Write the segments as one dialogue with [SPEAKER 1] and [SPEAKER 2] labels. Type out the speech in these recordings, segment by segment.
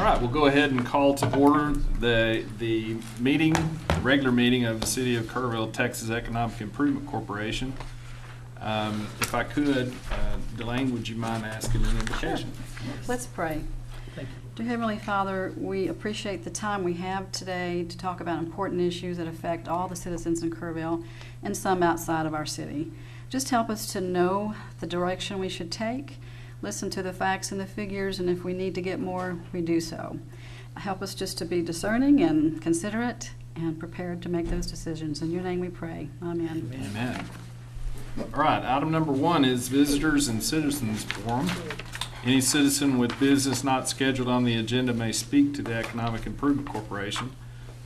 [SPEAKER 1] right, we'll go ahead and call to order the regular meeting of the City of Kerrville, Texas Economic Improvement Corporation. If I could, Delane, would you mind asking an invocation?
[SPEAKER 2] Sure. Let's pray.
[SPEAKER 3] Thank you.
[SPEAKER 2] Dear Heavenly Father, we appreciate the time we have today to talk about important issues that affect all the citizens in Kerrville and some outside of our city. Just help us to know the direction we should take, listen to the facts and the figures, and if we need to get more, we do so. Help us just to be discerning and considerate and prepared to make those decisions. In your name we pray. Amen.
[SPEAKER 1] Amen. All right, item number 1 is Visitors and Citizens Forum. Any citizen with business not scheduled on the agenda may speak to the Economic Improvement Corporation.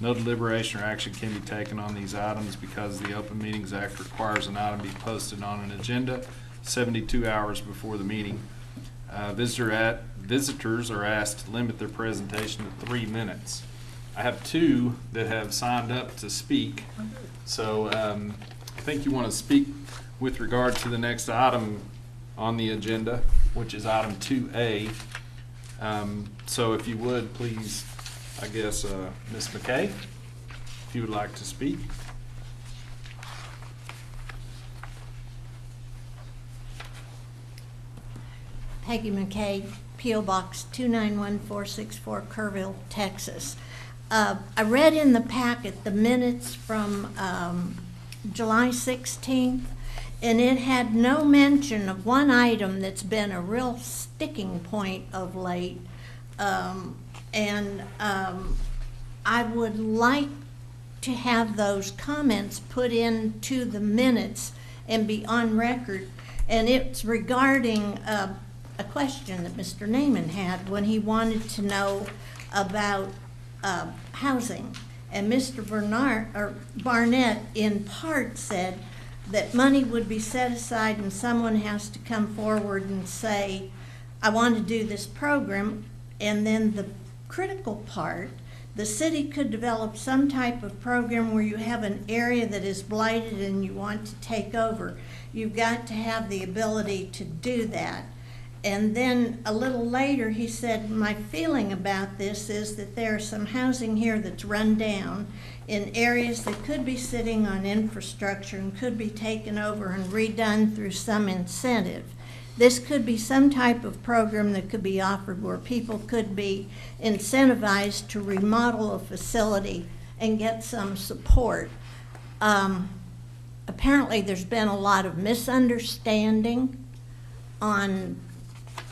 [SPEAKER 1] No deliberation or action can be taken on these items because the Open Meetings Act requires an item be posted on an agenda 72 hours before the meeting. Visitors are asked to limit their presentation to 3 minutes. I have 2 that have signed up to speak, so I think you want to speak with regard to the next item on the agenda, which is item 2A. So if you would, please, I guess, Ms. McKay, if you would like to speak.
[SPEAKER 4] Peggy McKay, P.O. Box 291464, Kerrville, Texas. I read in the packet the minutes from July 16th, and it had no mention of one item that's been a real sticking point of late. I would like to have those comments put into the minutes and be on record. And it's regarding a question that Mr. Naaman had when he wanted to know about housing. And Mr. Barnett in part said that money would be set aside and someone has to come forward and say, I want to do this program. And then the critical part, the city could develop some type of program where you have an area that is blighted and you want to take over. You've got to have the ability to do that. And then a little later he said, my feeling about this is that there's some housing here that's run down in areas that could be sitting on infrastructure and could be taken over and redone through some incentive. This could be some type of program that could be offered where people could be incentivized to remodel a facility and get some support. Apparently there's been a lot of misunderstanding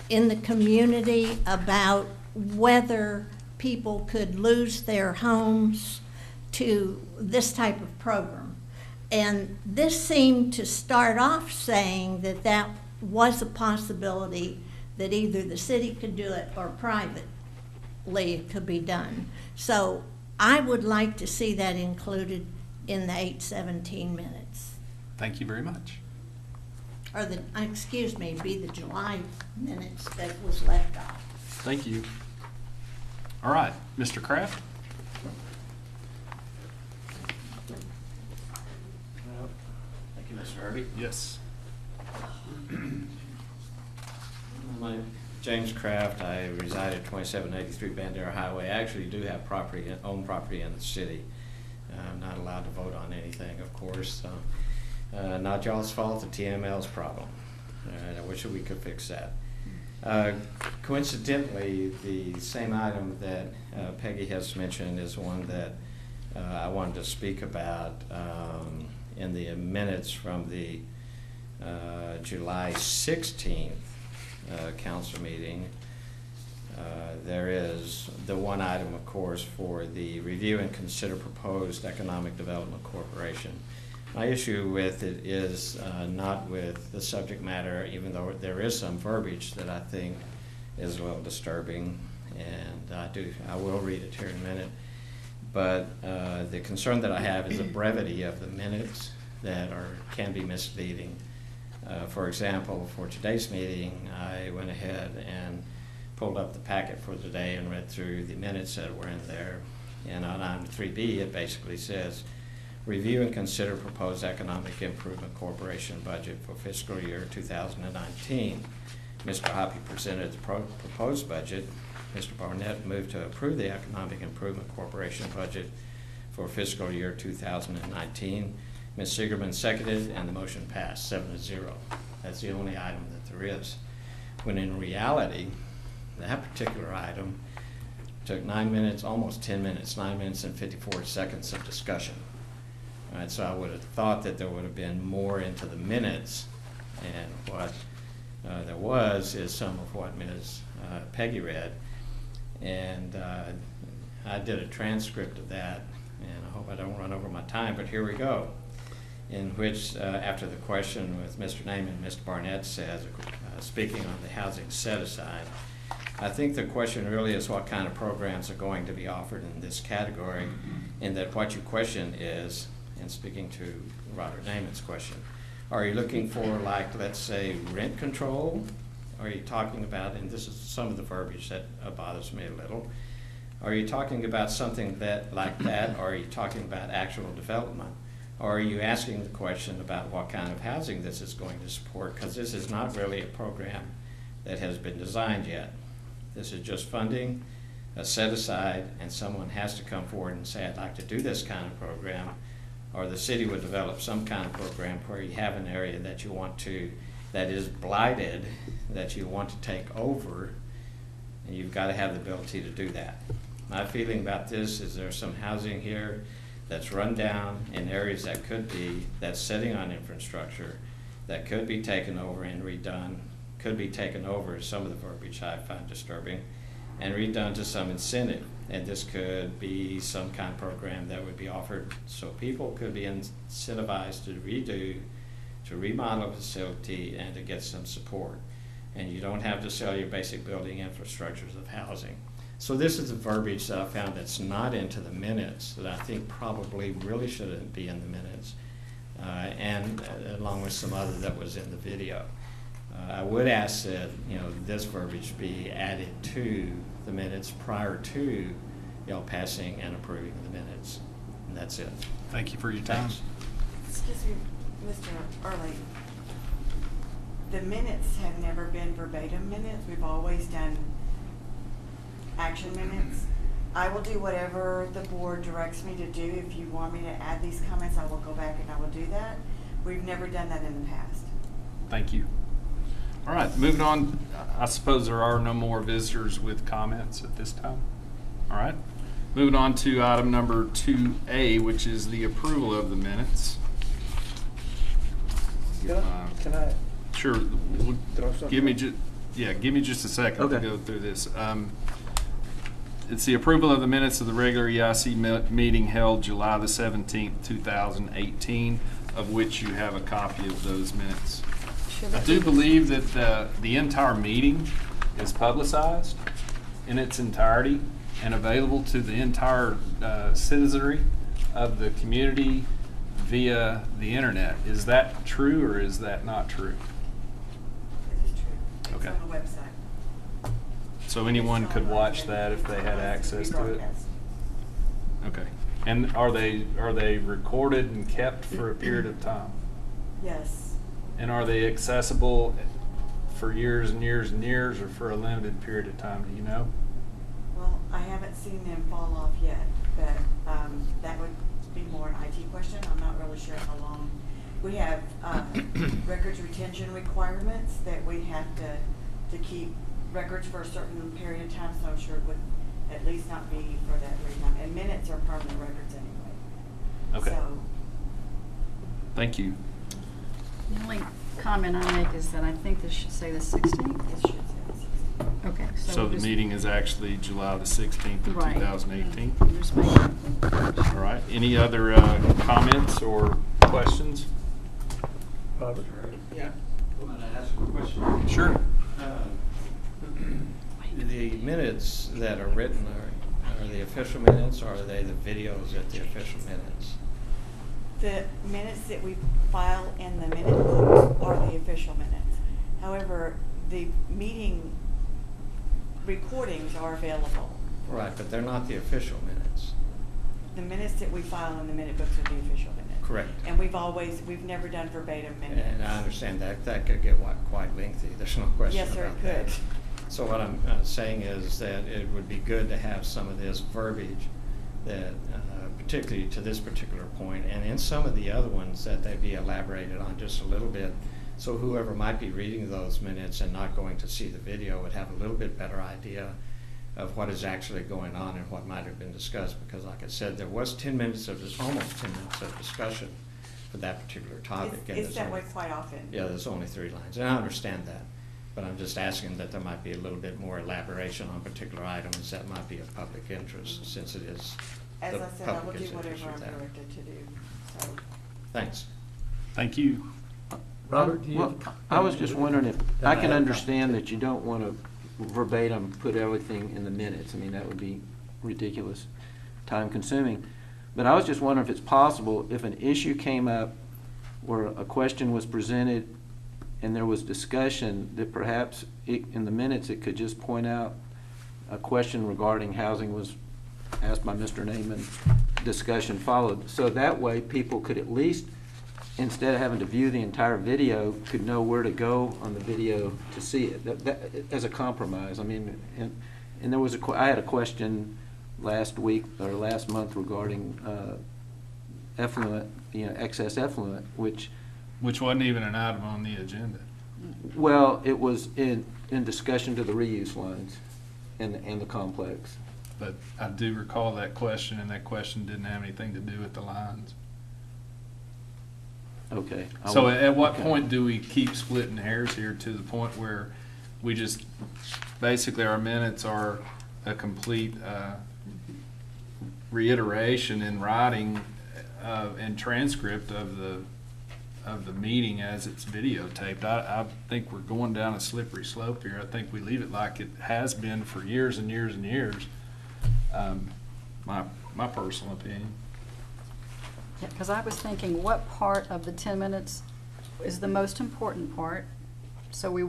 [SPEAKER 4] in the community about whether people could lose their homes to this type of program. And this seemed to start off saying that that was a possibility, that either the city could do it or privately it could be done. So I would like to see that included in the 817 minutes.
[SPEAKER 1] Thank you very much.
[SPEAKER 4] Or be the July minutes that was left off.
[SPEAKER 1] Thank you. All right, Mr. Kraft.
[SPEAKER 3] Thank you, Mr. Harvey.
[SPEAKER 1] Yes.
[SPEAKER 3] My James Kraft. I reside at 2783 Bandera Highway. I actually do have own property in the city. I'm not allowed to vote on anything, of course. Not y'all's fault, the TML's problem. I wish we could fix that. Coincidentally, the same item that Peggy has mentioned is one that I wanted to speak about in the minutes from the July 16th council meeting. There is the one item, of course, for the review and consider proposed economic development corporation. My issue with it is not with the subject matter, even though there is some verbiage that I think is a little disturbing, and I will read it here in a minute. But the concern that I have is the brevity of the minutes that can be misleading. For example, for today's meeting, I went ahead and pulled up the packet for today and read through the minutes that were in there. And on item 3B, it basically says, review and consider proposed Economic Improvement Corporation budget for fiscal year 2019. Mr. Hoppy presented the proposed budget, Mr. Barnett moved to approve the Economic Improvement Corporation budget for fiscal year 2019. Ms. Sigerman seconded, and the motion passed 7-0. That's the only item that there is. When in reality, that particular item took 9 minutes, almost 10 minutes, 9 minutes and 54 seconds of discussion. All right, so I would have thought that there would have been more into the minutes, and what there was is some of what Ms. Peggy read, and I did a transcript of that, and I hope I don't run over my time, but here we go, in which after the question with Mr. Naaman, Mr. Barnett says, speaking on the housing set-aside, I think the question really is what kind of programs are going to be offered in this category, and that what you question is, and speaking to Robert Naaman's question, are you looking for, like, let's say, rent control? Are you talking about, and this is some of the verbiage that bothers me a little, are you talking about something that like that, or are you talking about actual development? Or are you asking the question about what kind of housing this is going to support? Because this is not really a program that has been designed yet. This is just funding, a set aside, and someone has to come forward and say, I'd like to do this kind of program, or the city would develop some kind of program where you have an area that you want to, that is blighted, that you want to take over, and you've got to have the ability to do that. My feeling about this is there's some housing here that's run down in areas that could be, that's sitting on infrastructure, that could be taken over and redone, could be taken over, some of the verbiage I find disturbing, and redone to some incentive. And this could be some kind of program that would be offered so people could be incentivized to redo, to remodel a facility, and to get some support. And you don't have to sell your basic building infrastructures of housing. So this is the verbiage that I found that's not into the minutes that I think probably really shouldn't be in the minutes, and along with some other that was in the video. I would ask that this verbiage be added to the minutes prior to y'all passing and approving the minutes, and that's it.
[SPEAKER 1] Thank you for your time.
[SPEAKER 3] Thanks.
[SPEAKER 5] Excuse me, Mr. Early. The minutes have never been verbatim minutes. We've always done action minutes. I will do whatever the board directs me to do. If you want me to add these comments, I will go back and I will do that. We've never done that in the past.
[SPEAKER 1] Thank you. All right, moving on. I suppose there are no more visitors with comments at this time. All right. Moving on to item number 2A, which is the approval of the minutes.
[SPEAKER 6] Can I
[SPEAKER 1] Sure.
[SPEAKER 6] throw something?
[SPEAKER 1] Give me just a second to
[SPEAKER 6] Okay.
[SPEAKER 1] go through this. It's the approval of the minutes of the regular EIC meeting held July the 17th, 2018, of which you have a copy of those minutes. I do believe that the entire meeting is publicized in its entirety and available to the entire citizenry of the community via the internet. Is that true or is that not true?
[SPEAKER 5] It is true.
[SPEAKER 1] Okay.
[SPEAKER 5] It's on the website.
[SPEAKER 1] So anyone could watch that if they had access to it? Okay. And are they recorded and kept for a period of time?
[SPEAKER 5] Yes.
[SPEAKER 1] And are they accessible for years and years and years, or for a limited period of time? Do you know?
[SPEAKER 5] Well, I haven't seen them fall off yet, but that would be more an IT question. I'm not really sure how long. We have records retention requirements that we have to keep records for a certain period of time, so I'm sure it would at least not be for that period of time. And minutes are permanent records anyway.
[SPEAKER 1] Okay.
[SPEAKER 5] So,
[SPEAKER 1] Thank you.
[SPEAKER 2] The only comment I make is that I think this should say the 16th.
[SPEAKER 5] it should say the 16th.
[SPEAKER 2] Okay.
[SPEAKER 1] So
[SPEAKER 2] we'll
[SPEAKER 1] the
[SPEAKER 2] just-
[SPEAKER 1] meeting is actually July the 16th of
[SPEAKER 2] Right.
[SPEAKER 1] 2018.
[SPEAKER 2] We'll just make it.
[SPEAKER 1] All right. Any other comments or questions?
[SPEAKER 6] Robert?
[SPEAKER 7] Yeah, I'm going to ask a question.
[SPEAKER 1] Sure.
[SPEAKER 3] The minutes that are written are the official minutes, or are they the videos at the official minutes?
[SPEAKER 5] The minutes that we file in the minute book are the official minutes. However, the meeting recordings are available.
[SPEAKER 3] Right, but they're not the official minutes.
[SPEAKER 5] The minutes that we file in the minute books are the official minutes.
[SPEAKER 3] Correct.
[SPEAKER 5] And we've never done verbatim minutes.
[SPEAKER 3] And I understand that could get quite lengthy. There's no question
[SPEAKER 5] Yes, sir,
[SPEAKER 3] about
[SPEAKER 5] it
[SPEAKER 3] that.
[SPEAKER 5] could.
[SPEAKER 3] So what I'm saying is that it would be good to have some of this verbiage that, particularly to this particular point, and in some of the other ones, that they be elaborated on just a little bit, so whoever might be reading those minutes and not going to see the video would have a little bit better idea of what is actually going on and what might have been discussed. Because like I said, there was 10 minutes of this, almost 10 minutes of discussion for that particular topic. and
[SPEAKER 5] It's
[SPEAKER 3] there's
[SPEAKER 5] that
[SPEAKER 3] only-
[SPEAKER 5] way quite often.
[SPEAKER 3] Yeah, there's only 3 lines, and I understand that. But I'm just asking that there might be a little bit more elaboration on particular items that might be of public interest, since it is
[SPEAKER 5] As
[SPEAKER 3] the
[SPEAKER 5] I said, I will
[SPEAKER 3] public
[SPEAKER 5] do
[SPEAKER 3] is
[SPEAKER 5] whatever
[SPEAKER 3] interested
[SPEAKER 5] I'm
[SPEAKER 3] in that.
[SPEAKER 5] directed to do, so.
[SPEAKER 3] Thanks.
[SPEAKER 1] Thank you.
[SPEAKER 8] Robert, do you?
[SPEAKER 9] Well, I was just wondering if, I can understand that you don't want to verbatim put everything in the minutes. I mean, that would be ridiculous, time consuming. But I was just wondering if it's possible, if an issue came up where a question was presented and there was discussion, that perhaps in the minutes it could just point out a question regarding housing was asked by Mr. Naaman, discussion followed. So that way people could at least, instead of having to view the entire video, could know where to go on the video to see it, that as a compromise. I mean, and there was I had a question last week or last month regarding effluent, excess effluent, which
[SPEAKER 1] Which wasn't even an item on the agenda.
[SPEAKER 9] well, it was in discussion to the reuse lines and the complex.
[SPEAKER 1] But I do recall that question, and that question didn't have anything to do with the lines.
[SPEAKER 9] Okay.
[SPEAKER 1] So at what
[SPEAKER 9] okay.
[SPEAKER 1] point do we keep splitting hairs here to the point where we just, basically our minutes are a complete reiteration in writing and transcript of the meeting as it's videotaped? I think we're going down a slippery slope here. I think we leave it like it has been for years and years and years. My personal opinion.
[SPEAKER 2] Because I was thinking, what part of the 10 minutes is the most important part? So we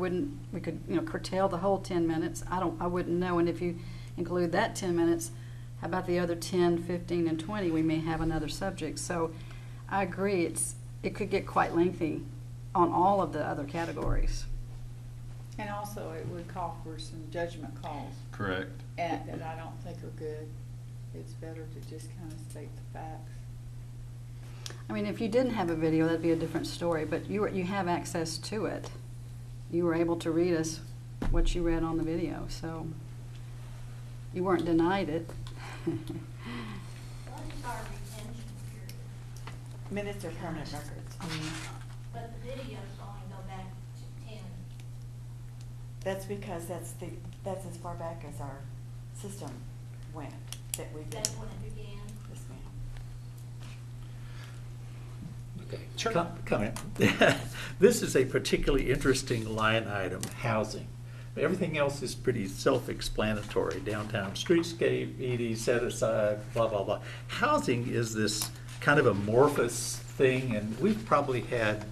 [SPEAKER 2] could, curtail the whole 10 minutes. I wouldn't know. And if you include that 10 minutes, how about the other 10, 15, and 20? We may have another subject. So I agree, it could get quite lengthy on all of the other categories.
[SPEAKER 10] And also, it would call for some judgment calls,
[SPEAKER 1] Correct.
[SPEAKER 10] and that I don't think are good. It's better to just kind of state the facts.
[SPEAKER 2] I mean, if you didn't have a video, that'd be a different story, but you have access to it. You were able to read us what you read on the video, so you weren't denied it.
[SPEAKER 4] What is our retention period?
[SPEAKER 5] Minutes are permanent records.
[SPEAKER 4] But the videos only go back to 10.
[SPEAKER 5] That's because that's as far back as our system went, that we did.
[SPEAKER 4] That's when it began.
[SPEAKER 5] Yes, ma'am.
[SPEAKER 8] Okay. Comment. This is a particularly interesting line item, housing. Everything else is pretty self-explanatory. Downtown streetscape, ED set aside, blah, blah, blah. Housing is this kind of amorphous thing, and we've probably had,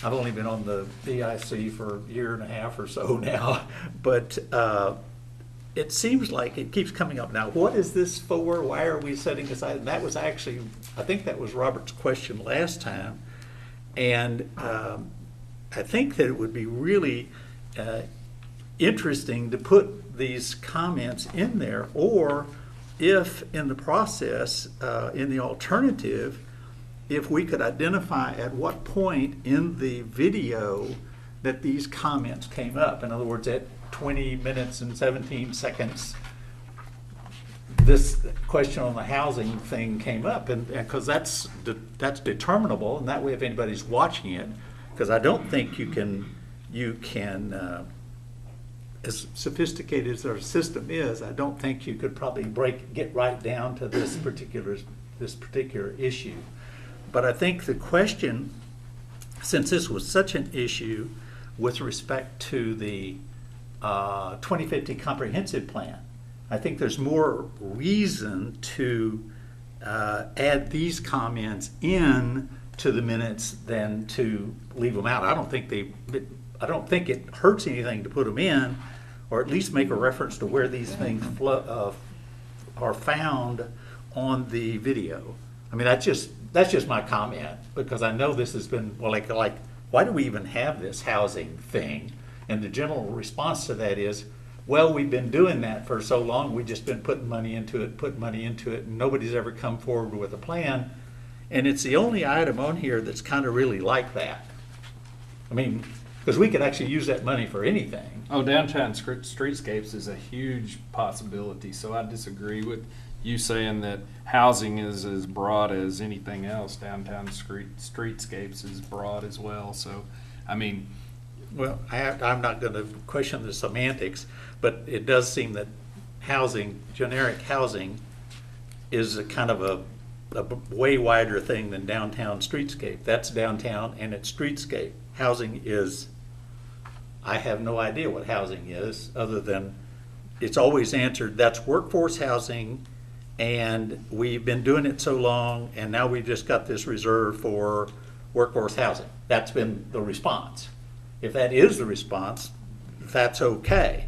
[SPEAKER 8] I've only been on the DIC for a year and a half or so now, but it seems like it keeps coming up. Now, what is this for? Why are we setting aside? And that was actually, I think that was Robert's question last time. And I think that it would be really interesting to put these comments in there, or if in the process, in the alternative, if we could identify at what point in the video that these comments came up. In other words, at 20 minutes and 17 seconds, this question on the housing thing came up, and because that's determinable, and that way if anybody's watching it, because I don't think you can as sophisticated as our system is, I don't think you could probably get right down to this particular issue. But I think the question, since this was such an issue with respect to the 2050 comprehensive plan, I think there's more reason to add these comments in to the minutes than to leave them out. I don't think it hurts anything to put them in, or at least make a reference to where these things are found on the video. I mean, that's just my comment, because I know this has been, well, like why do we even have this housing thing? And the general response to that is, well, we've been doing that for so long, we've just been putting money into it, and nobody's ever come forward with a plan. And it's the only item on here that's kind of really like that. I mean, because we could actually use that money for anything.
[SPEAKER 1] Oh, downtown streetscapes is a huge possibility, so I disagree with you saying that housing is as broad as anything else. Downtown streetscapes is broad as well, so, I mean.
[SPEAKER 8] Well, I'm not going to question the semantics, but it does seem that housing, generic housing, is a kind of a way wider thing than downtown streetscape. That's downtown and it's streetscape. Housing is, I have no idea what housing is, other than it's always answered, that's workforce housing, and we've been doing it so long, and now we've just got this reserve for workforce housing. That's been the response. If that is the response, that's okay.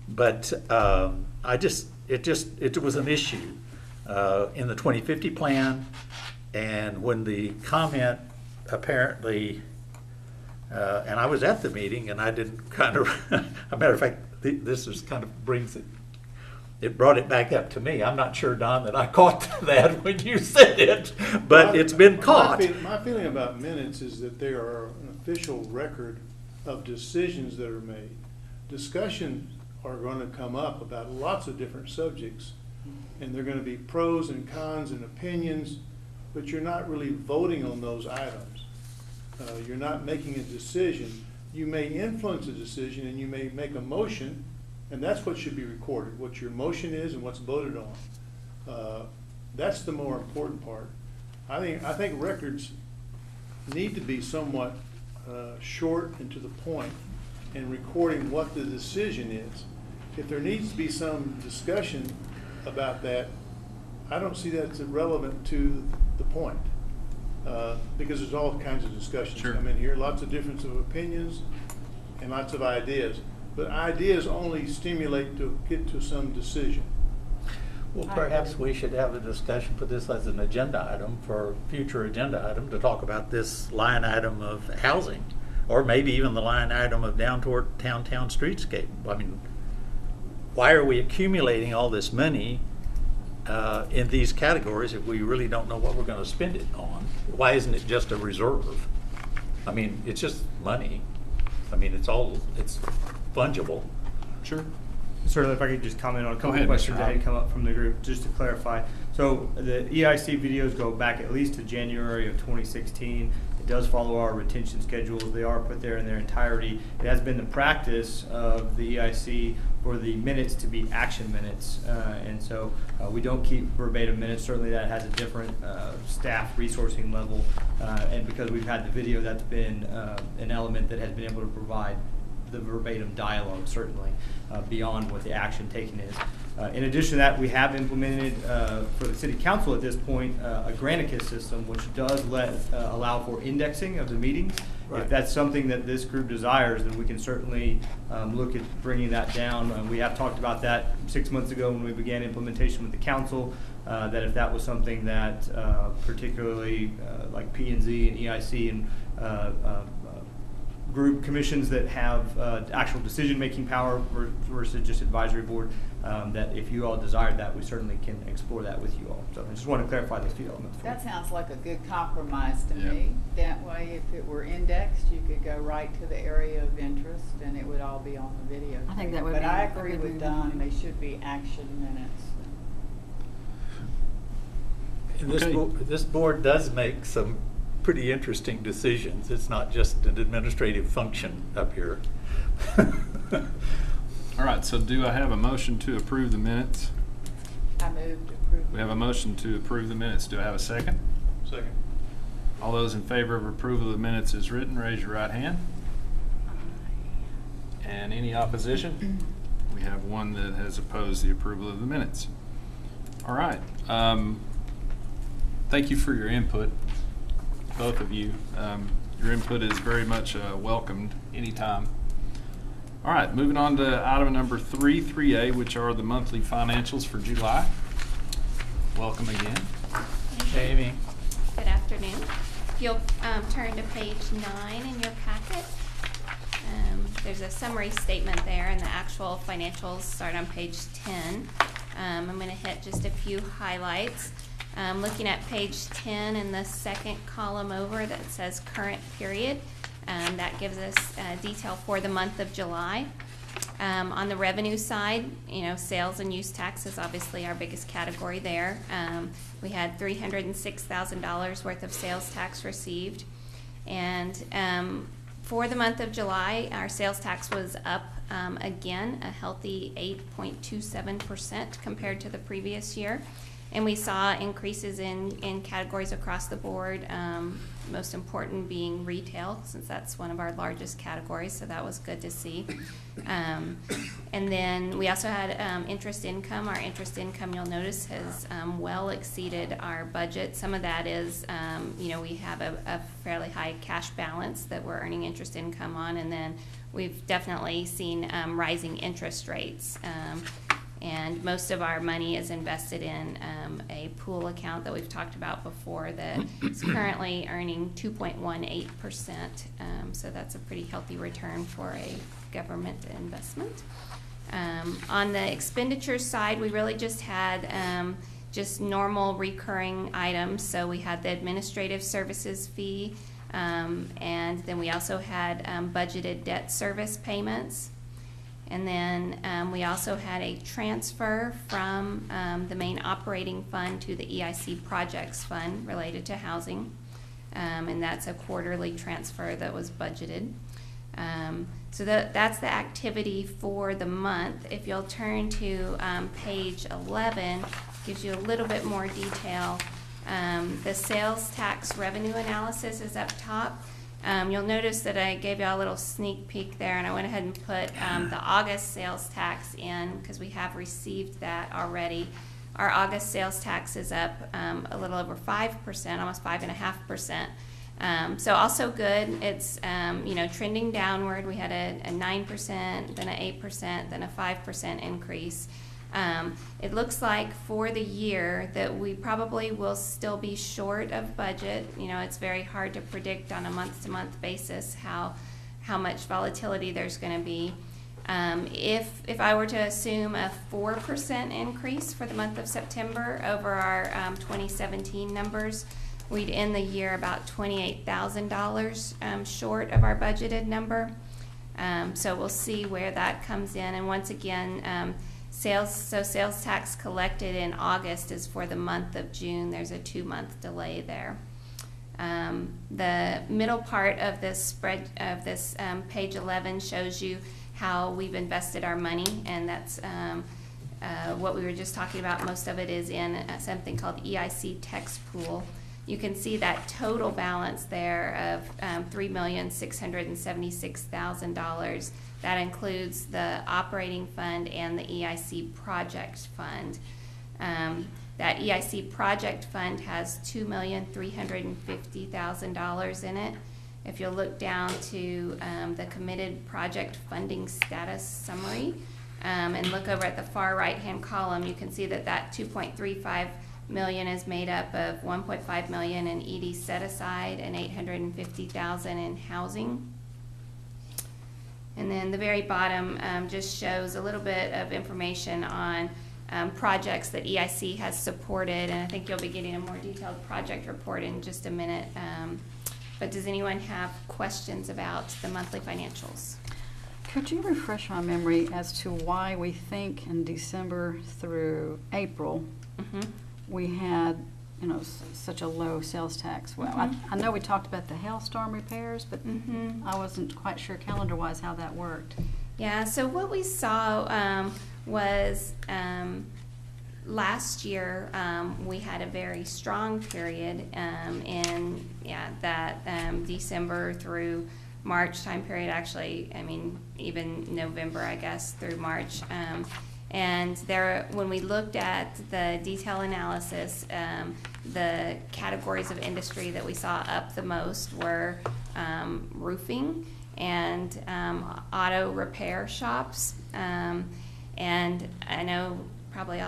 [SPEAKER 8] But it was an issue in the 2050 plan, and when the comment apparently, and I was at the meeting, and I didn't kind of, a matter of fact, this is kind of brings it brought it back up to me. I'm not sure, Don, that I caught that when you said it, but it's been caught.
[SPEAKER 11] My feeling about minutes is that they are an official record of decisions that are made. Discussions are going to come up about lots of different subjects, and they're going to be pros and cons and opinions, but you're not really voting on those items. You're not making a decision. You may influence a decision, and you may make a motion, and that's what should be recorded, what your motion is and what's voted on. That's the more important part. I think records need to be somewhat short and to the point in recording what the decision is. If there needs to be some discussion about that, I don't see that's relevant to the point, because there's all kinds of discussions come in here, lots of difference of opinions and lots of ideas. But ideas only stimulate to get to some decision.
[SPEAKER 8] Well, perhaps we should have a discussion, put this as an agenda item for a future agenda item to talk about this line item of housing, or maybe even the line item of downtown streetscape. I mean, why are we accumulating all this money in these categories if we really don't know what we're going to spend it on? Why isn't it just a reserve? I mean, it's just money. I mean, it's fungible.
[SPEAKER 1] Sure.
[SPEAKER 12] Certainly, if I could just comment on a couple
[SPEAKER 1] ahead,
[SPEAKER 12] of questions
[SPEAKER 1] Mr.
[SPEAKER 12] that had come up from the group, just to clarify. So the EIC videos go back at least to January of 2016. It does follow our retention schedules. They are put there in their entirety. It has been the practice of the EIC for the minutes to be action minutes. And so we don't keep verbatim minutes. Certainly that has a different staff resourcing level. And because we've had the video, that's been an element that has been able to provide the verbatim dialogue, certainly, beyond what the action taken is. In addition to that, we have implemented for the City Council at this point a Granicus system, which does allow for indexing of the meetings. Right. If that's something that this group desires, then we can certainly look at bringing that down. We have talked about that 6 months ago when we began implementation with the council, that if that was something that particularly like P&Z and EIC and group commissions that have actual decision-making power versus just advisory board, that if you all desired that, we certainly can explore that with you all. So I just want to clarify those few elements.
[SPEAKER 10] That sounds like a good compromise to me. That way, if it were indexed, you could go right to the area of interest and it would all be on the video.
[SPEAKER 2] I think that would
[SPEAKER 10] But
[SPEAKER 2] be
[SPEAKER 10] I
[SPEAKER 2] a
[SPEAKER 10] agree
[SPEAKER 2] good
[SPEAKER 10] with
[SPEAKER 2] move.
[SPEAKER 10] Don, they should be action minutes.
[SPEAKER 8] And this board does make some pretty interesting decisions. It's not just an administrative function up here.
[SPEAKER 1] All right, so do I have a motion to approve the minutes?
[SPEAKER 10] I move to approve.
[SPEAKER 1] We have a motion to approve the minutes. Do I have a second?
[SPEAKER 11] Second.
[SPEAKER 1] All those in favor of approval of the minutes as written, raise your right hand. And any opposition? We have one that has opposed the approval of the minutes. All right. Thank you for your input, both of you. Your input is very much welcomed anytime. All right, moving on to item number 3A, which are the monthly financials for July. Welcome again.
[SPEAKER 8] Amy.
[SPEAKER 13] Good afternoon. If you'll turn to page 9 in your packet. there's a summary statement there, and the actual financials start on page 10. I'm going to hit just a few highlights. Looking at page 10 in the second column over that says current period, that gives us detail for the month of July. On the revenue side, sales and use tax is obviously our biggest category there. We had $306,000 worth of sales tax received. And for the month of July, our sales tax was up again, a healthy 8.27% compared to the previous year. And we saw increases in categories across the board, most important being retail, since that's one of our largest categories, so that was good to see. And then we also had interest income. Our interest income, you'll notice, has well exceeded our budget. Some of that is, we have a fairly high cash balance that we're earning interest income on, and then we've definitely seen rising interest rates. And most of our money is invested in a pool account that we've talked about before that is currently earning 2.18%. So that's a pretty healthy return for a government investment. On the expenditure side, we really just had just normal recurring items. So we had the administrative services fee, and then we also had budgeted debt service payments. And then we also had a transfer from the main operating fund to the EIC projects fund related to housing. And that's a quarterly transfer that was budgeted. So that's the activity for the month. If you'll turn to page 11, gives you a little bit more detail. The sales tax revenue analysis is up top. You'll notice that I gave you a little sneak peek there, and I went ahead and put the August sales tax in because we have received that already. Our August sales tax is up a little over 5%, almost 5.5%. So also good. It's trending downward. We had a 9%, then an 8%, then a 5% increase. It looks like for the year that we probably will still be short of budget. It's very hard to predict on a month-to-month basis how much volatility there's going to be. If I were to assume a 4% increase for the month of September over our 2017 numbers, we'd end the year about $28,000 short of our budgeted number. So we'll see where that comes in. And once again, sales tax collected in August is for the month of June. There's a 2-month delay there. The middle part of this spread of this page 11 shows you how we've invested our money, and that's what we were just talking about. Most of it is in something called EIC Text Pool. You can see that total balance there of $3,676,000. That includes the operating fund and the EIC project fund. That EIC project fund has $2,350,000 in it. If you'll look down to the committed project funding status summary and look over at the far right-hand column, you can see that $2.35 million is made up of $1.5 million in ED set aside and $850,000 in housing. And then the very bottom just shows a little bit of information on projects that EIC has supported, and I think you'll be getting a more detailed project report in just a minute. But does anyone have questions about the monthly financials?
[SPEAKER 2] Could you refresh my memory as to why we think in December through April we had such a low sales tax? Well, I know we talked about the hailstorm repairs, but I wasn't quite sure calendar-wise how that worked.
[SPEAKER 13] Yeah, so what we saw was last year we had a very strong period in that December through March time period, actually, even November, I guess, through March. And there, when we looked at the detail analysis, the categories of industry that we saw up the most were roofing and auto repair shops. And I know probably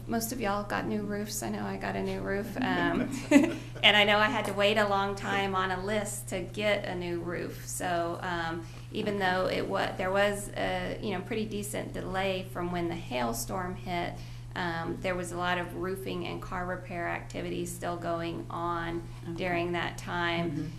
[SPEAKER 13] most of y'all got new roofs. I know I got a new roof. And I know I had to wait a long time on a list to get a new roof. So even though there was a pretty decent delay from when the hailstorm hit. There was a lot of roofing and car repair activities still going on during that time.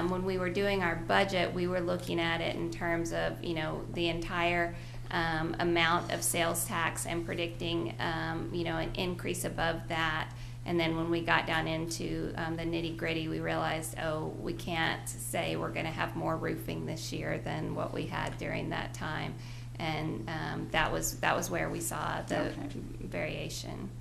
[SPEAKER 13] When we were doing our budget, we were looking at it in terms of the entire amount of sales tax and predicting an increase above that. And then when we got down into the nitty gritty, we realized, we can't say we're going to have more roofing this year than what we had during that time. And that was where we saw the variation.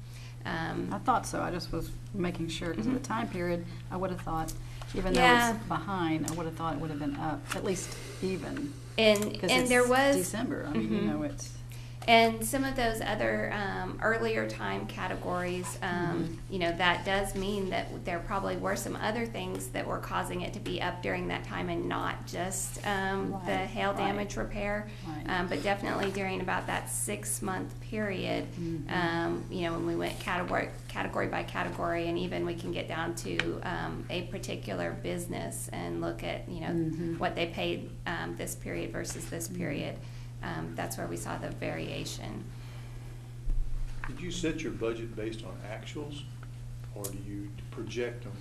[SPEAKER 2] I thought so. I just was making sure because of the time period. I would have thought, even though it's behind, I would have thought it would have been up at least even.
[SPEAKER 13] And there was
[SPEAKER 2] December. I mean, it's.
[SPEAKER 13] And some of those other earlier time categories, that does mean that there probably were some other things that were causing it to be up during that time, and not just the hail damage repair, but definitely during about that 6-month period. When we went category by category, and even we can get down to a particular business and look at what they paid this period versus this period. That's where we saw the variation.
[SPEAKER 11] Did you set your budget based on actuals, or do you project them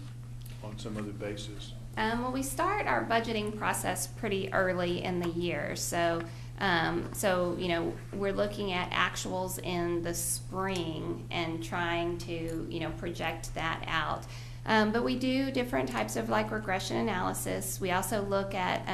[SPEAKER 11] on some other basis?
[SPEAKER 13] Well, we start our budgeting process pretty early in the year, so we're looking at actuals in the spring and trying to project that out. But we do different types of regression analysis. We also look at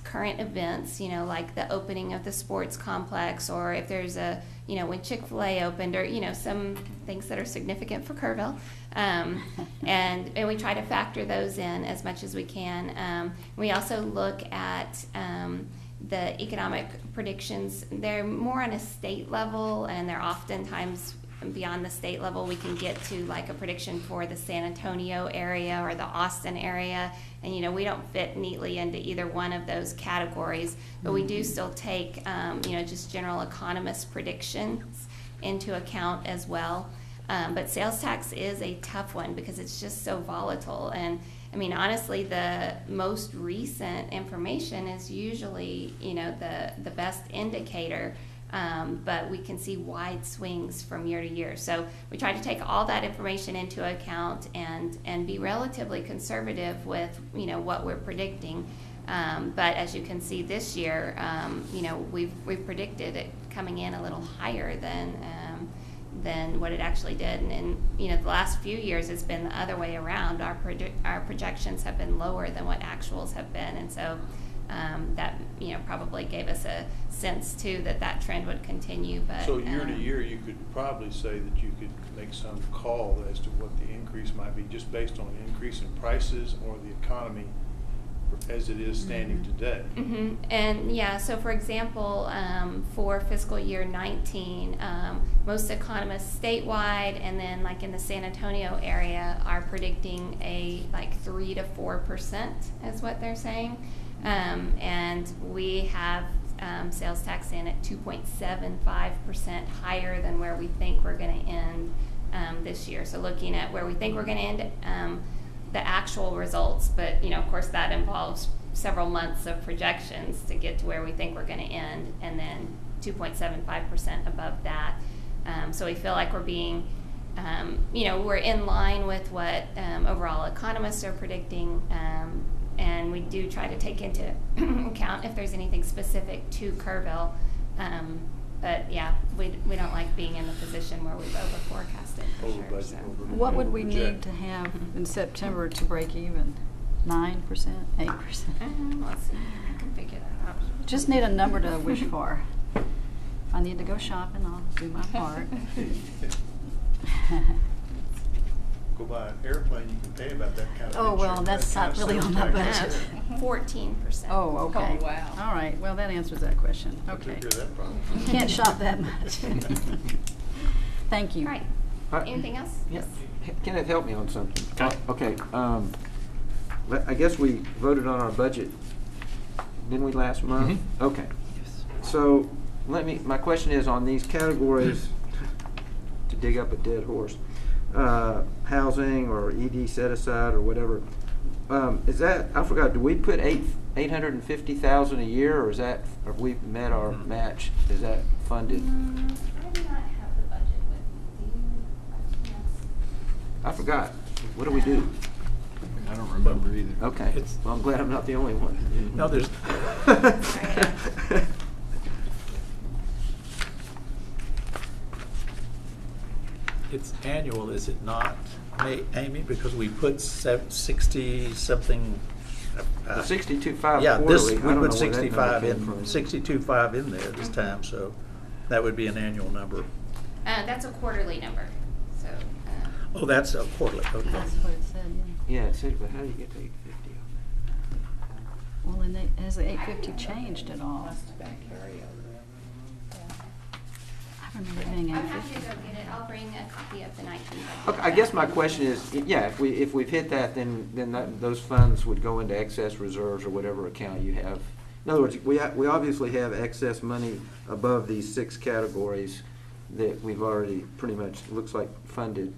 [SPEAKER 13] current events, like the opening of the sports complex, or if there's when Chick-fil-A opened, or, some things that are significant for Kerrville. And we try to factor those in as much as we can. We also look at the economic predictions. They're more on a state level, and they're oftentimes beyond the state level. We can get to a prediction for the San Antonio area or the Austin area, and we don't fit neatly into either one of those categories, but we do still take just general economist predictions into account as well. But sales tax is a tough one because it's just so volatile, and honestly, the most recent information is usually the best indicator. But we can see wide swings from year to year. So we try to take all that information into account and be relatively conservative with what we're predicting. But as you can see this year, we've predicted it coming in a little higher than what it actually did. And the last few years it's been the other way around. Our projections have been lower than what actuals have been, and so. That probably gave us a sense too that trend would continue. But
[SPEAKER 11] so year to year, you could probably say that you could make some call as to what the increase might be, just based on the increase in prices or the economy as it is standing today.
[SPEAKER 13] And so for example, for fiscal year 19, most economists statewide and then in the San Antonio area are predicting a 3 to 4% is what they're saying. And we have sales tax in at 2.75% higher than where we think we're going to end this year. So looking at where we think we're going to end, the actual results, but of course that involves several months of projections to get to where we think we're going to end, and then 2.75% above that. So we feel like we're being, we're in line with what overall economists are predicting. And we do try to take into account if there's anything specific to Kerrville. But we don't like being in the position where we've over-forecasted for sure. So.
[SPEAKER 2] What would we need to have in September to break even? 9%, 8%?
[SPEAKER 13] Let's see, I can figure that out.
[SPEAKER 2] Just need a number to wish for. If I need to go shopping, I'll do my part.
[SPEAKER 11] Go buy an airplane, you can pay about that kind of
[SPEAKER 2] Oh, well,
[SPEAKER 11] insurance,
[SPEAKER 2] that's
[SPEAKER 11] that
[SPEAKER 2] not
[SPEAKER 11] kind
[SPEAKER 2] really
[SPEAKER 11] of
[SPEAKER 2] on my
[SPEAKER 11] sales tax.
[SPEAKER 2] budget.
[SPEAKER 13] 14%.
[SPEAKER 2] Oh, okay.
[SPEAKER 10] Oh, wow.
[SPEAKER 2] All right, well, that answers that question.
[SPEAKER 11] I'll
[SPEAKER 2] Okay.
[SPEAKER 11] take care of that problem.
[SPEAKER 2] You can't shop that much. Thank you.
[SPEAKER 13] All right. Anything else?
[SPEAKER 9] Yes. Kenneth, help me on something.
[SPEAKER 1] Okay.
[SPEAKER 9] Okay. I guess we voted on our budget, didn't we, last month? Okay. So my question is on these categories, to dig up a dead horse, housing or ED set aside or whatever, Is that, I forgot, do we put 850,000 a year, or is that, or we met our match? Is that funded?
[SPEAKER 13] I do not have the budget with me. Do you?
[SPEAKER 9] I forgot. What do we do?
[SPEAKER 1] I don't remember either.
[SPEAKER 9] Okay, well, I'm glad I'm not the only one.
[SPEAKER 8] No, there's, it's annual, is it not, Amy? Because we put 60-something.
[SPEAKER 9] The 62.5
[SPEAKER 8] Yeah,
[SPEAKER 9] quarterly,
[SPEAKER 8] this,
[SPEAKER 9] I
[SPEAKER 8] we
[SPEAKER 9] don't know where
[SPEAKER 8] put
[SPEAKER 9] that number
[SPEAKER 8] 65
[SPEAKER 9] came
[SPEAKER 8] in,
[SPEAKER 9] from.
[SPEAKER 8] 62.5 in there this time, so that would be an annual number.
[SPEAKER 13] That's a quarterly number, so.
[SPEAKER 8] Oh, that's a quarterly, okay.
[SPEAKER 2] That's what it said, yeah.
[SPEAKER 9] Yeah, it said, but how do you get to 850 on
[SPEAKER 2] Well, and they, has the 850 changed at all?
[SPEAKER 10] Must have been a carryover.
[SPEAKER 2] I remember it being
[SPEAKER 13] I'm happy to
[SPEAKER 2] 850.
[SPEAKER 13] go get it. I'll bring a copy of the 19 budget.
[SPEAKER 9] that? Okay, I guess my question is, yeah, if we've hit that, then those funds would go into excess reserves or whatever account you have. In other words, we obviously have excess money above these 6 categories that we've already pretty much, looks like, funded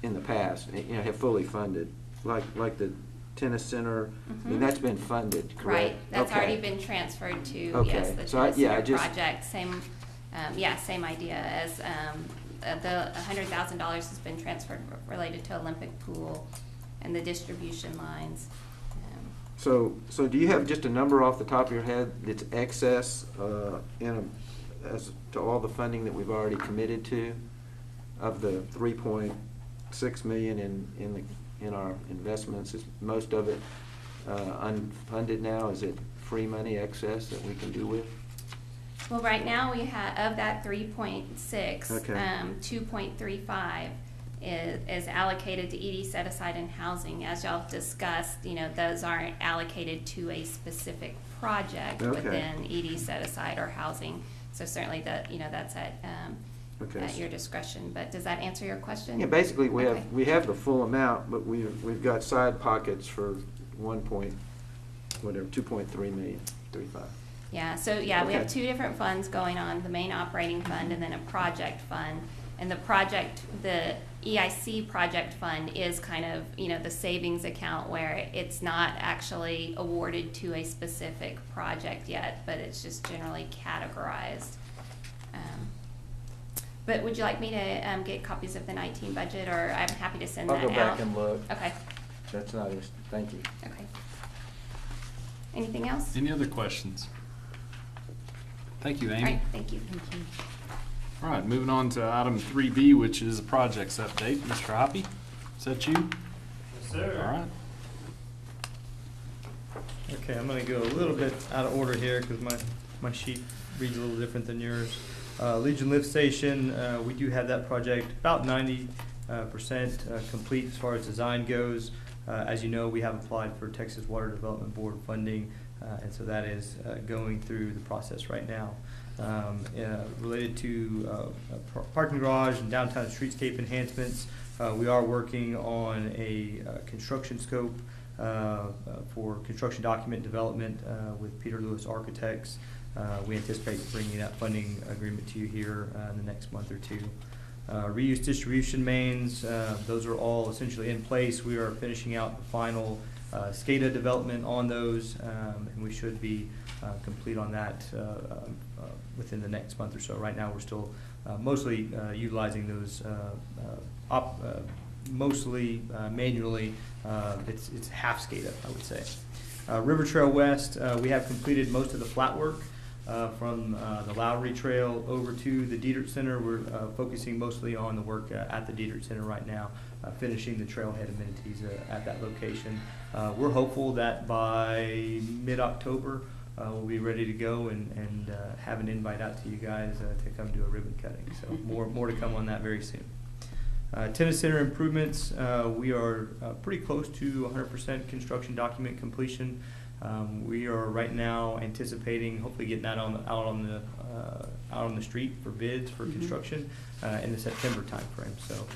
[SPEAKER 9] in the past, have fully funded, like the tennis center. I mean, that's been funded, correct?
[SPEAKER 13] Right, that's
[SPEAKER 9] Okay.
[SPEAKER 13] already been transferred to,
[SPEAKER 9] Okay.
[SPEAKER 13] yes, the
[SPEAKER 9] So I
[SPEAKER 13] tennis center
[SPEAKER 9] just-
[SPEAKER 13] project, same, same idea as, the $100,000 has been transferred related to Olympic pool and the distribution lines.
[SPEAKER 9] So do you have just a number off the top of your head that's excess as to all the funding that we've already committed to, of the 3.6 million in our investments? Is most of it unfunded now? Is it free money excess that we can do with?
[SPEAKER 13] Well, right now, we have, of that 3.6,
[SPEAKER 9] Okay.
[SPEAKER 13] 2.35 is allocated to ED set aside in housing. As y'all discussed, those aren't allocated to a specific project
[SPEAKER 9] Okay.
[SPEAKER 13] within ED set aside or housing. So certainly that's at your discretion. But does that answer your question?
[SPEAKER 9] Yeah, basically, we
[SPEAKER 13] Okay.
[SPEAKER 9] have the full amount, but we've got side pockets for 2.3 million, 35.
[SPEAKER 13] Yeah, so we
[SPEAKER 9] Okay.
[SPEAKER 13] have 2 different funds going on, the main operating fund and then a project fund. And the EIC project fund is kind of, the savings account where it's not actually awarded to a specific project yet, but it's just generally categorized. But would you like me to get copies of the 19 budget, or I'm happy to send that out?
[SPEAKER 9] I'll go back and look.
[SPEAKER 13] Okay,
[SPEAKER 9] That's not, thank you.
[SPEAKER 13] okay. Anything else?
[SPEAKER 1] Any other questions? Thank you,
[SPEAKER 13] All
[SPEAKER 1] Amy.
[SPEAKER 13] right, thank you.
[SPEAKER 2] Thank you.
[SPEAKER 1] All right, moving on to item 3B, which is a projects update. Mr. Hoppy, is that you?
[SPEAKER 12] Yes, sir.
[SPEAKER 1] All right.
[SPEAKER 12] Okay, I'm gonna go a little bit out of order here because my sheet reads a little different than yours. Legion Lift Station, we do have that project about 90% complete as far as design goes. As you know, we have applied for Texas Water Development Board funding, and so that is going through the process right now. Related to parking garage and downtown streetscape enhancements, we are working on a construction scope for construction document development with Peter Lewis Architects. We anticipate bringing that funding agreement to you here in the next month or 2. Reuse distribution mains, those are all essentially in place. We are finishing out the final SCADA development on those, and we should be complete on that within the next month or so. Right now, we're still mostly utilizing those mostly manually. It's half SCADA, I would say. River Trail West, we have completed most of the flat work from the Lowry Trail over to the Diedert Center. We're focusing mostly on the work at the Diedert Center right now, finishing the trailhead amenities at that location. We're hopeful that by mid-October, we'll be ready to go and have an invite out to you guys to come do a ribbon cutting. So more to come on that very soon. Tennis Center improvements, we are pretty close to 100% construction document completion. We are right now anticipating hopefully getting that out on the street for bids for construction in the September timeframe. So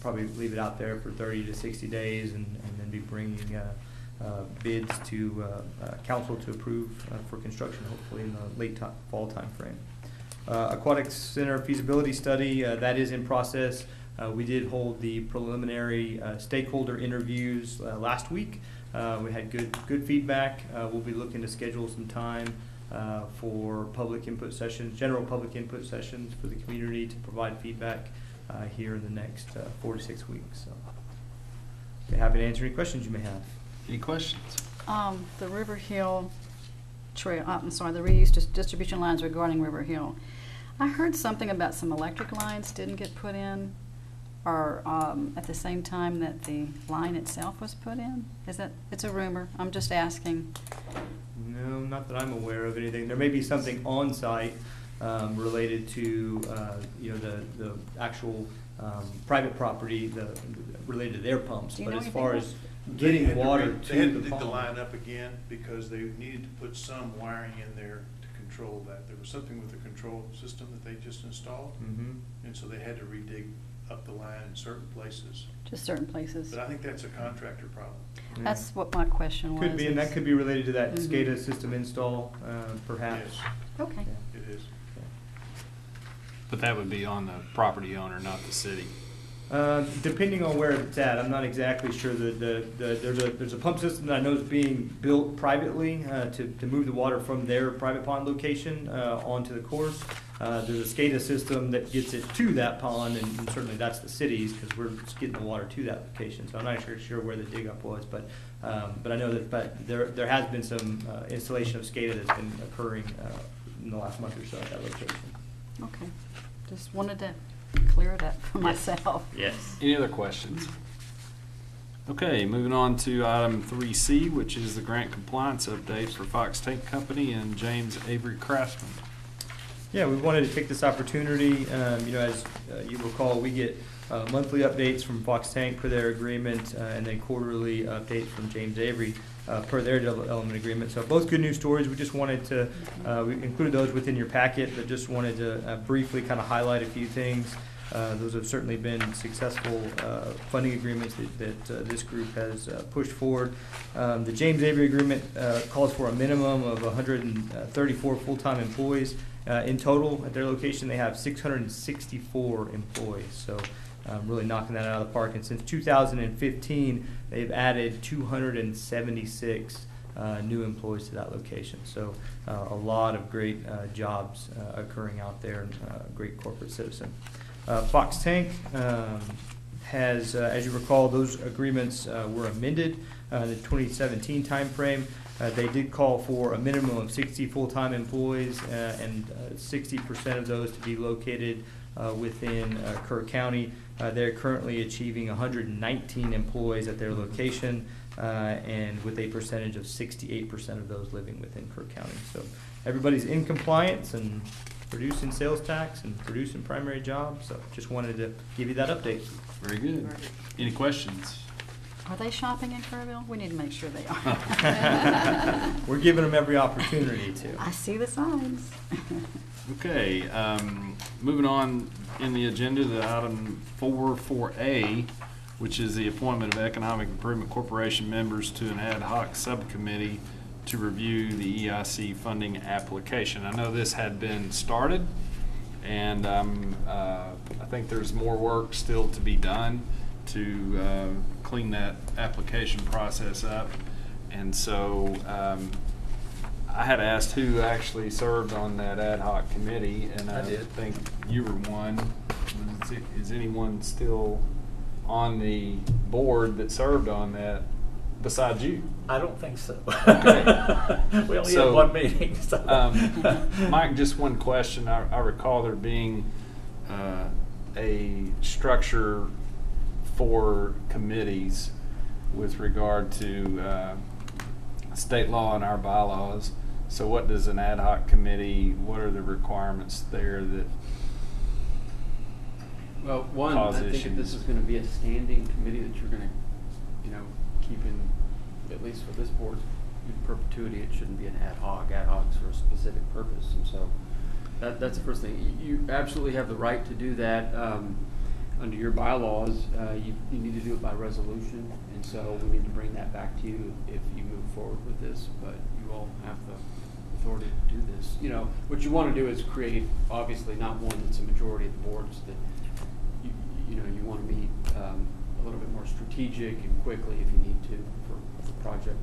[SPEAKER 12] probably leave it out there for 30 to 60 days and then be bringing bids to council to approve for construction hopefully in the late fall timeframe. Aquatics Center feasibility study, that is in process. We did hold the preliminary stakeholder interviews last week. We had good feedback. We'll be looking to schedule some time for public input sessions, general public input sessions for the community to provide feedback here in the next 4 to 6 weeks. So, be happy to answer any questions you may have.
[SPEAKER 1] Any questions?
[SPEAKER 2] The River Hill Trail, I'm sorry, the reuse distribution lines regarding River Hill. I heard something about some electric lines didn't get put in, or at the same time that the line itself was put in? It's a rumor, I'm just asking.
[SPEAKER 12] No, not that I'm aware of anything. There may be something on site related to the actual private property, related to their pumps.
[SPEAKER 2] Do you
[SPEAKER 12] But
[SPEAKER 2] know
[SPEAKER 12] as
[SPEAKER 2] anything
[SPEAKER 12] far
[SPEAKER 2] about
[SPEAKER 12] as
[SPEAKER 11] They
[SPEAKER 12] getting
[SPEAKER 11] had to
[SPEAKER 12] water
[SPEAKER 11] they had
[SPEAKER 12] to the
[SPEAKER 11] dig the
[SPEAKER 12] pond.
[SPEAKER 11] line up again because they needed to put some wiring in there to control that. There was something with the control system that they just installed,
[SPEAKER 12] Mhm.
[SPEAKER 11] and so they had to redig up the line in certain places.
[SPEAKER 2] Just certain places.
[SPEAKER 11] But I think that's a contractor problem.
[SPEAKER 2] That's what my question was.
[SPEAKER 12] Could be, and that could be related to that
[SPEAKER 2] Mhm.
[SPEAKER 12] SCADA system install, perhaps.
[SPEAKER 11] Yes,
[SPEAKER 2] Okay.
[SPEAKER 12] Yeah.
[SPEAKER 11] it is.
[SPEAKER 1] But that would be on the property owner, not the city.
[SPEAKER 12] Depending on where it's at, I'm not exactly sure. There's a pump system that I know is being built privately to move the water from their private pond location onto the course. There's a SCADA system that gets it to that pond, and certainly that's the city's because we're just getting the water to that location. So I'm not sure where the dig up was, but I know that there has been some installation of SCADA that's been occurring in the last month or so at that location.
[SPEAKER 2] Okay. Just wanted to clear it up for myself.
[SPEAKER 12] Yes.
[SPEAKER 1] Any other questions? Okay, moving on to item 3C, which is the grant compliance update for Fox Tank Company and James Avery Craftsman.
[SPEAKER 12] Yeah, we wanted to take this opportunity, as you recall, we get monthly updates from Fox Tank per their agreement, and then quarterly updates from James Avery per their development agreement. So both good news stories. We just wanted to, we included those within your packet, but just wanted to briefly kind of highlight a few things. Those have certainly been successful funding agreements that this group has pushed forward. The James Avery agreement calls for a minimum of 134 full-time employees. In total, at their location, they have 664 employees. So really knocking that out of the park. And since 2015, they've added 276 new employees to that location. So a lot of great jobs occurring out there, and great corporate citizen. Fox Tank has, as you recall, those agreements were amended in the 2017 timeframe. They did call for a minimum of 60 full-time employees and 60% of those to be located within Kerr County. They're currently achieving 119 employees at their location, and with a percentage of 68% of those living within Kerr County. So everybody's in compliance and producing sales tax and producing primary jobs. So just wanted to give you that update.
[SPEAKER 1] Very good. Any questions?
[SPEAKER 2] Are they shopping in Kerrville? We need to make sure they are.
[SPEAKER 12] We're giving them every opportunity to.
[SPEAKER 2] I see the signs.
[SPEAKER 1] Okay, moving on in the agenda to item 4A, which is the appointment of Economic Improvement Corporation members to an ad hoc subcommittee to review the EIC funding application. I know this had been started, and I think there's more work still to be done to clean that application process up. And so I had asked who actually served on that ad hoc committee, and I
[SPEAKER 8] did.
[SPEAKER 1] think you were one. Is anyone still on the board that served on that besides you?
[SPEAKER 8] I don't think so.
[SPEAKER 1] Okay.
[SPEAKER 8] We only
[SPEAKER 1] So,
[SPEAKER 8] had one meeting, so.
[SPEAKER 1] Mike, just one question. I recall there being a structure for committees with regard to state law and our bylaws. So what does an ad hoc committee, what are the requirements there that
[SPEAKER 7] Well, one,
[SPEAKER 1] cause
[SPEAKER 7] I think
[SPEAKER 1] issues?
[SPEAKER 7] if this is gonna be a standing committee that you're gonna, keep in, at least for this board, in perpetuity, it shouldn't be an ad hoc. Ad hoc's for a specific purpose, and so that's the first thing. You absolutely have the right to do that. Under your bylaws, you need to do it by resolution, and so we need to bring that back to you if you move forward with this, but you all have the authority to do this. What you want to do is create, obviously, not one that's a majority of the boards, that you know, you want to meet a little bit more strategic and quickly if you need to for project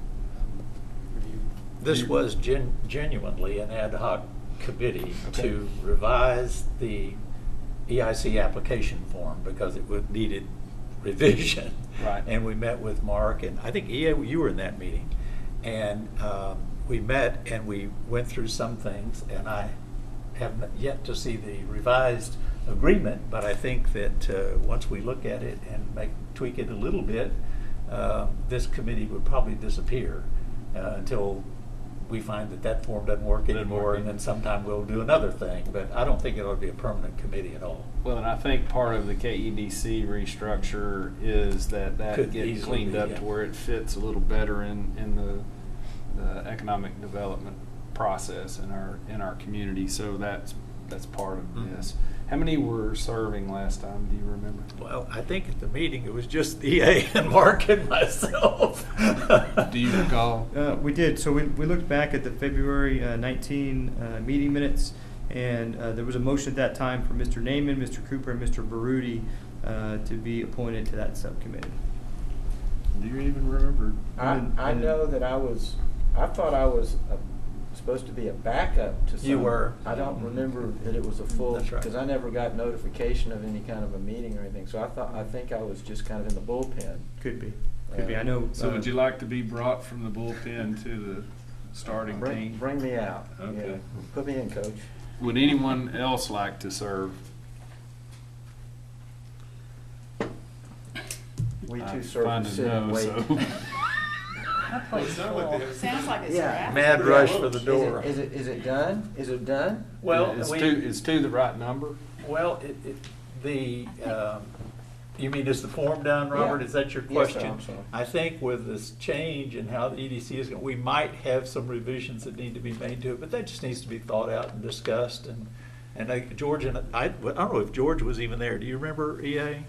[SPEAKER 7] review.
[SPEAKER 8] This was genuinely an ad hoc committee
[SPEAKER 1] Okay.
[SPEAKER 8] to revise the EIC application form because it needed revision.
[SPEAKER 1] Right.
[SPEAKER 8] And we met with Mark, and I think EA, you were in that meeting. And we met and we went through some things, and I have yet to see the revised agreement, but I think that once we look at it and tweak it a little bit, this committee would probably disappear until we find that form doesn't work anymore, and then sometime we'll do another thing. But I don't think it ought to be a permanent committee at all.
[SPEAKER 1] Well, and I think part of the KEDC restructure is that
[SPEAKER 8] Could
[SPEAKER 1] gets
[SPEAKER 8] easily
[SPEAKER 1] cleaned
[SPEAKER 8] be,
[SPEAKER 1] up
[SPEAKER 8] yeah.
[SPEAKER 1] to where it fits a little better in the economic development process in our community. So that's part of
[SPEAKER 8] Mhm.
[SPEAKER 1] this. How many were serving last time? Do you remember?
[SPEAKER 8] Well, I think at the meeting it was just EA and Mark and myself.
[SPEAKER 1] Do you recall?
[SPEAKER 12] We did. So we looked back at the February 19 meeting minutes, and there was a motion at that time for Mr. Naaman, Mr. Cooper, and Mr. Baruti to be appointed to that subcommittee.
[SPEAKER 1] Do you even remember?
[SPEAKER 9] I know that I thought I was supposed to be a backup to some.
[SPEAKER 8] You were.
[SPEAKER 9] I don't remember that it was a full,
[SPEAKER 8] That's right.
[SPEAKER 9] because I never got notification of any kind of a meeting or anything. So I think I was just kind of in the bullpen.
[SPEAKER 12] Could be. Could be. I know.
[SPEAKER 1] So would you like to be brought from the bullpen to the starting team?
[SPEAKER 9] Bring me out.
[SPEAKER 1] Okay.
[SPEAKER 9] Yeah. Put me in, coach.
[SPEAKER 1] Would anyone else like to serve?
[SPEAKER 9] We
[SPEAKER 1] I
[SPEAKER 9] too serve
[SPEAKER 1] find
[SPEAKER 9] and
[SPEAKER 1] a
[SPEAKER 9] sit and
[SPEAKER 1] no,
[SPEAKER 9] wait.
[SPEAKER 1] so-
[SPEAKER 10] That place full. Sounds like it's
[SPEAKER 9] Yeah.
[SPEAKER 10] wrapped.
[SPEAKER 8] Mad rush for the door.
[SPEAKER 9] Is it done? Is it done?
[SPEAKER 8] Well,
[SPEAKER 1] is two the right number?
[SPEAKER 8] Well, you mean is the form done, Robert?
[SPEAKER 9] Yeah.
[SPEAKER 8] Is that your
[SPEAKER 9] Yes, sir,
[SPEAKER 8] question?
[SPEAKER 9] I'm sorry.
[SPEAKER 8] I think with this change and how the EDC is going, we might have some revisions that need to be made to it, but that just needs to be thought out and discussed. And George and I don't know if George was even there. Do you remember, EA?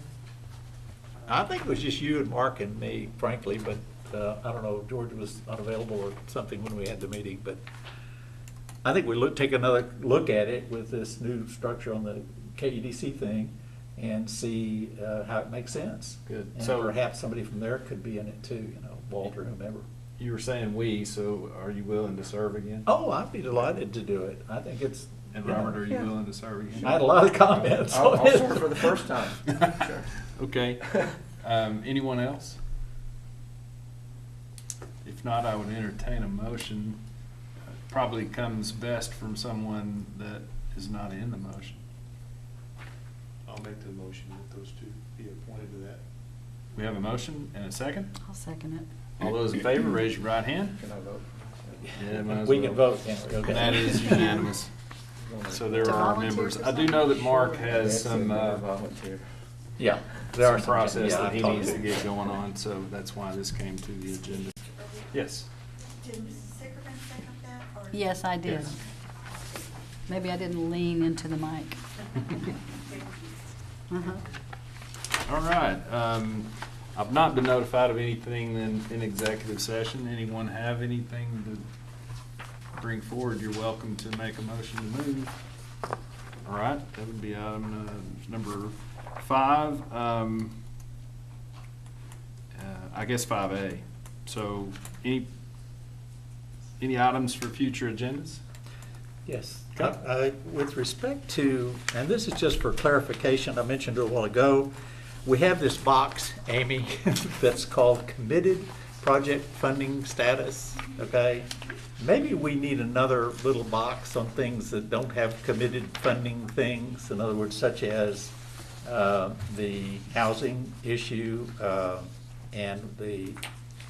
[SPEAKER 8] I think it was just you and Mark and me, frankly, but I don't know if George was unavailable or something when we had the meeting. But I think we take another look at it with this new structure on the KEDC thing and see how it makes sense.
[SPEAKER 1] Good.
[SPEAKER 8] And
[SPEAKER 1] So-
[SPEAKER 8] perhaps somebody from there could be in it too, Walter, whomever.
[SPEAKER 1] You were saying we, so are you willing to serve again?
[SPEAKER 8] Oh, I'd be delighted to do it. I think it's.
[SPEAKER 1] And Robert, are you
[SPEAKER 9] Yeah.
[SPEAKER 1] willing to serve again?
[SPEAKER 8] I had a lot of comments
[SPEAKER 9] I'll
[SPEAKER 8] on it.
[SPEAKER 9] serve for the first time. Sure.
[SPEAKER 1] Okay. Anyone else? If not, I would entertain a motion. Probably comes best from someone that is not in the motion.
[SPEAKER 11] I'll make the motion that those two be appointed to that.
[SPEAKER 1] We have a motion and a second.
[SPEAKER 2] I'll second it.
[SPEAKER 1] All those in favor, raise your right hand.
[SPEAKER 9] Can I vote?
[SPEAKER 1] Yeah, might as
[SPEAKER 8] We
[SPEAKER 1] well.
[SPEAKER 8] can vote, can't we? Okay.
[SPEAKER 1] That is unanimous. So there
[SPEAKER 2] To
[SPEAKER 1] are our
[SPEAKER 2] volunteer
[SPEAKER 1] members.
[SPEAKER 2] for
[SPEAKER 1] I do
[SPEAKER 2] something?
[SPEAKER 1] know that Mark has
[SPEAKER 9] That's
[SPEAKER 1] some,
[SPEAKER 9] it, I volunteer.
[SPEAKER 8] Yeah. There are
[SPEAKER 1] some process
[SPEAKER 8] yeah,
[SPEAKER 1] that
[SPEAKER 8] I've
[SPEAKER 1] he
[SPEAKER 8] talked
[SPEAKER 1] needs to
[SPEAKER 8] to-
[SPEAKER 1] get going on, so that's why this came to the agenda. Yes.
[SPEAKER 5] Did Mrs. Sickerman second that, or?
[SPEAKER 2] Yes, I did.
[SPEAKER 1] Yes.
[SPEAKER 2] Maybe I didn't lean into the mic. Uh-huh.
[SPEAKER 1] All right. I've not been notified of anything in executive session. Anyone have anything to bring forward? You're welcome to make a motion to move. All right, that would be item number 5. I guess 5A. So any items for future agendas?
[SPEAKER 8] Yes.
[SPEAKER 1] Okay.
[SPEAKER 8] With respect to, and this is just for clarification, I mentioned it a while ago, we have this box, Amy, that's called committed project funding status, okay? Maybe we need another little box on things that don't have committed funding things, in other words, such as the housing issue and the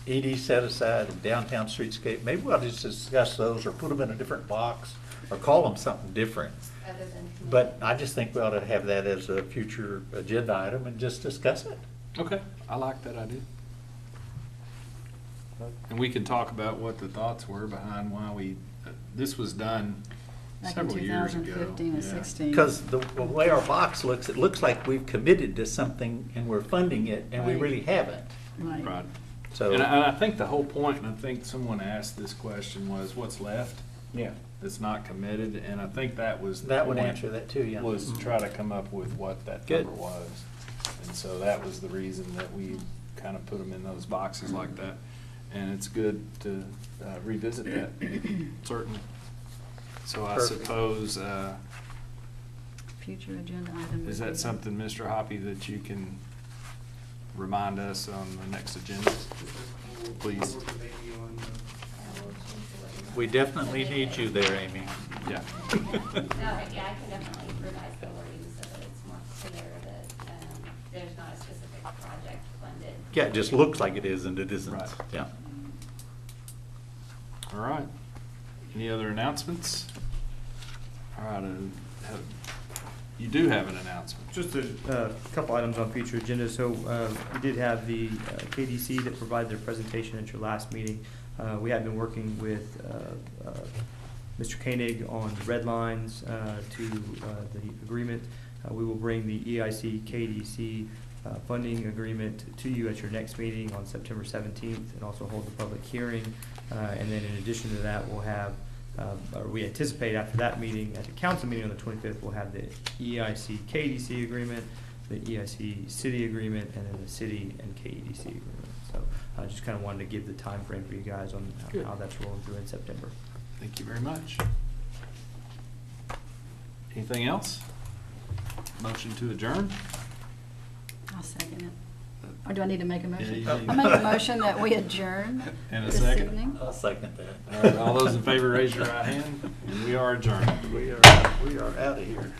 [SPEAKER 8] ED set aside and downtown streetscape. Maybe we'll just discuss those or put them in a different box or call them something different. But I just think we ought to have that as a future agenda item and just discuss it.
[SPEAKER 1] Okay, I like that idea. And we can talk about what the thoughts were behind why this was done
[SPEAKER 2] Back in
[SPEAKER 1] several years ago.
[SPEAKER 2] 2015 and
[SPEAKER 1] Yeah.
[SPEAKER 2] 16.
[SPEAKER 8] Because the way our box looks, it looks like we've committed to something and we're funding it, and we
[SPEAKER 2] Right.
[SPEAKER 8] really haven't.
[SPEAKER 2] Right.
[SPEAKER 1] Right.
[SPEAKER 8] So,
[SPEAKER 1] And I think the whole point, and I think someone asked this question, was what's left
[SPEAKER 9] Yeah.
[SPEAKER 1] that's not committed, and I think that was the
[SPEAKER 8] that would
[SPEAKER 1] point,
[SPEAKER 8] answer that too, yeah.
[SPEAKER 1] was to try to come up with what that
[SPEAKER 8] Good.
[SPEAKER 1] number was. And so that was the reason that we kind of put them in those boxes like that. And it's good to revisit that, certainly. So I
[SPEAKER 8] Perfect.
[SPEAKER 1] suppose,
[SPEAKER 2] Future agenda item.
[SPEAKER 1] is that something, Mr. Hoppy, that you can remind us on the next agenda? Please.
[SPEAKER 8] We definitely need you there, Amy.
[SPEAKER 1] Yeah.
[SPEAKER 13] No, yeah, I can definitely revise the wording so that it's more clear that there's not a specific project funded.
[SPEAKER 8] Yeah, it just looks like it is and it isn't.
[SPEAKER 1] Right.
[SPEAKER 8] Yeah.
[SPEAKER 1] All right. Any other announcements? All right, you do have an announcement.
[SPEAKER 12] Just a couple items on future agendas. So we did have the KDC that provided their presentation at your last meeting. We have been working with Mr. Koenig on the red lines to the agreement. We will bring the EIC KDC funding agreement to you at your next meeting on September 17th and also hold the public hearing. And then in addition to that, we'll have, or we anticipate after that meeting, at the council meeting on the 25th, we'll have the EIC KDC agreement, the EIC city agreement, and then the city and KEDC agreement. So I just kind of wanted to give the time frame for you guys on
[SPEAKER 1] Good.
[SPEAKER 12] how that's rolling through in September.
[SPEAKER 1] Thank you very much. Anything else? Motion to adjourn?
[SPEAKER 2] I'll second it. Or do I need to make a motion?
[SPEAKER 1] Yeah, you need-
[SPEAKER 2] I make a motion that we adjourn
[SPEAKER 1] And a
[SPEAKER 2] this
[SPEAKER 1] second?
[SPEAKER 2] evening.
[SPEAKER 8] I'll second that.
[SPEAKER 1] All right, all those in favor, raise your right hand, and we are adjourned.
[SPEAKER 8] We are out of here.